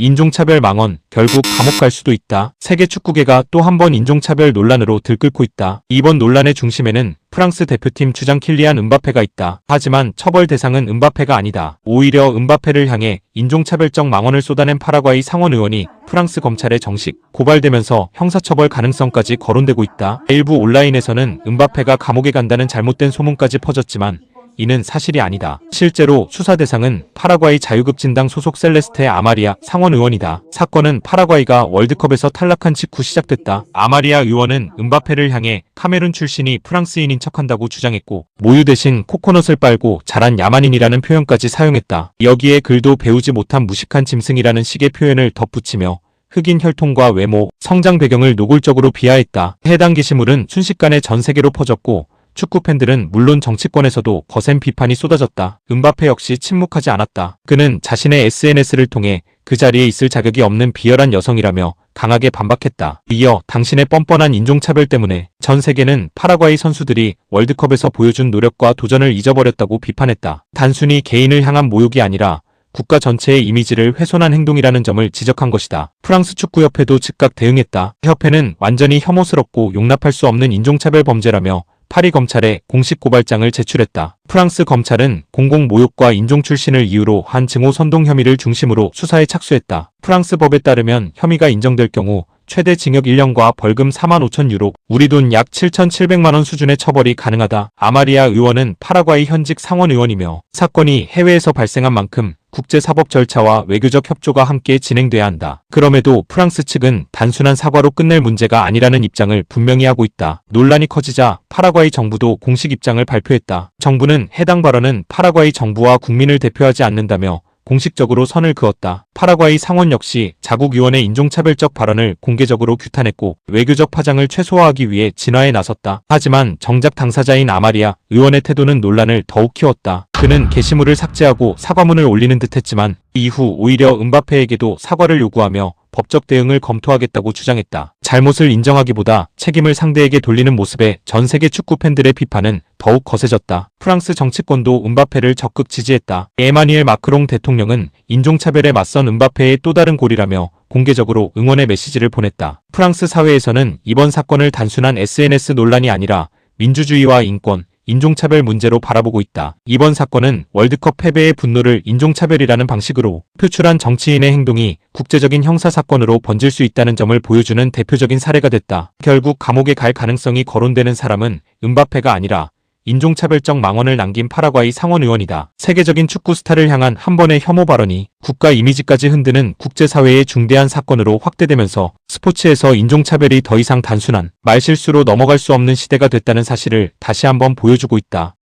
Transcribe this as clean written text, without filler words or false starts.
인종차별 망언, 결국 감옥 갈 수도 있다. 세계 축구계가 또 한 번 인종차별 논란으로 들끓고 있다. 이번 논란의 중심에는 프랑스 대표팀 주장 킬리안 음바페가 있다. 하지만 처벌 대상은 음바페가 아니다. 오히려 음바페를 향해 인종차별적 망언을 쏟아낸 파라과이 상원 의원이 프랑스 검찰에 정식 고발되면서 형사처벌 가능성까지 거론되고 있다. 일부 온라인에서는 음바페가 감옥에 간다는 잘못된 소문까지 퍼졌지만 이는 사실이 아니다. 실제로 수사 대상은 파라과이 자유급진당 소속 셀레스테 아마리아 상원 의원이다. 사건은 파라과이가 월드컵에서 탈락한 직후 시작됐다. 아마리아 의원은 음바페를 향해 카메룬 출신이 프랑스인인 척한다고 주장했고 모유 대신 코코넛을 빨고 자란 야만인이라는 표현까지 사용했다. 여기에 글도 배우지 못한 무식한 짐승이라는 식의 표현을 덧붙이며 흑인 혈통과 외모, 성장 배경을 노골적으로 비하했다. 해당 게시물은 순식간에 전 세계로 퍼졌고 축구 팬들은 물론 정치권에서도 거센 비판이 쏟아졌다. 음바페 역시 침묵하지 않았다. 그는 자신의 SNS를 통해 그 자리에 있을 자격이 없는 비열한 여성이라며 강하게 반박했다. 이어 당신의 뻔뻔한 인종차별 때문에 전 세계는 파라과이 선수들이 월드컵에서 보여준 노력과 도전을 잊어버렸다고 비판했다. 단순히 개인을 향한 모욕이 아니라 국가 전체의 이미지를 훼손한 행동이라는 점을 지적한 것이다. 프랑스 축구협회도 즉각 대응했다. 협회는 완전히 혐오스럽고 용납할 수 없는 인종차별 범죄라며 파리 검찰에 공식 고발장을 제출했다. 프랑스 검찰은 공공모욕과 인종 출신을 이유로 한 증오 선동 혐의를 중심으로 수사에 착수했다. 프랑스 법에 따르면 혐의가 인정될 경우 최대 징역 1년과 벌금 4만 5천 유로, 우리 돈 약 7,700만 원 수준의 처벌이 가능하다. 아마리아 의원은 파라과이 현직 상원 의원이며 사건이 해외에서 발생한 만큼 국제사법 절차와 외교적 협조가 함께 진행돼야 한다. 그럼에도 프랑스 측은 단순한 사과로 끝낼 문제가 아니라는 입장을 분명히 하고 있다. 논란이 커지자 파라과이 정부도 공식 입장을 발표했다. 정부는 해당 발언은 파라과이 정부와 국민을 대표하지 않는다며 공식적으로 선을 그었다. 파라과이 상원 역시 자국 의원의 인종차별적 발언을 공개적으로 규탄했고 외교적 파장을 최소화하기 위해 진화에 나섰다. 하지만 정작 당사자인 아마리아 의원의 태도는 논란을 더욱 키웠다. 그는 게시물을 삭제하고 사과문을 올리는 듯했지만 이후 오히려 음바페에게도 사과를 요구하며 법적 대응을 검토하겠다고 주장했다. 잘못을 인정하기보다 책임을 상대에게 돌리는 모습에 전 세계 축구 팬들의 비판은 더욱 거세졌다. 프랑스 정치권도 음바페를 적극 지지했다. 에마뉘엘 마크롱 대통령은 인종차별에 맞선 음바페의 또 다른 골이라며 공개적으로 응원의 메시지를 보냈다. 프랑스 사회에서는 이번 사건을 단순한 SNS 논란이 아니라 민주주의와 인권, 인종차별 문제로 바라보고 있다. 이번 사건은 월드컵 패배의 분노를 인종차별이라는 방식으로 표출한 정치인의 행동이 국제적인 형사사건으로 번질 수 있다는 점을 보여주는 대표적인 사례가 됐다. 결국 감옥에 갈 가능성이 거론되는 사람은 음바페가 아니라 인종차별적 망언을 남긴 파라과이 상원 의원이다. 세계적인 축구 스타를 향한 한 번의 혐오 발언이 국가 이미지까지 흔드는 국제사회의 중대한 사건으로 확대되면서 스포츠에서 인종차별이 더 이상 단순한 말실수로 넘어갈 수 없는 시대가 됐다는 사실을 다시 한번 보여주고 있다.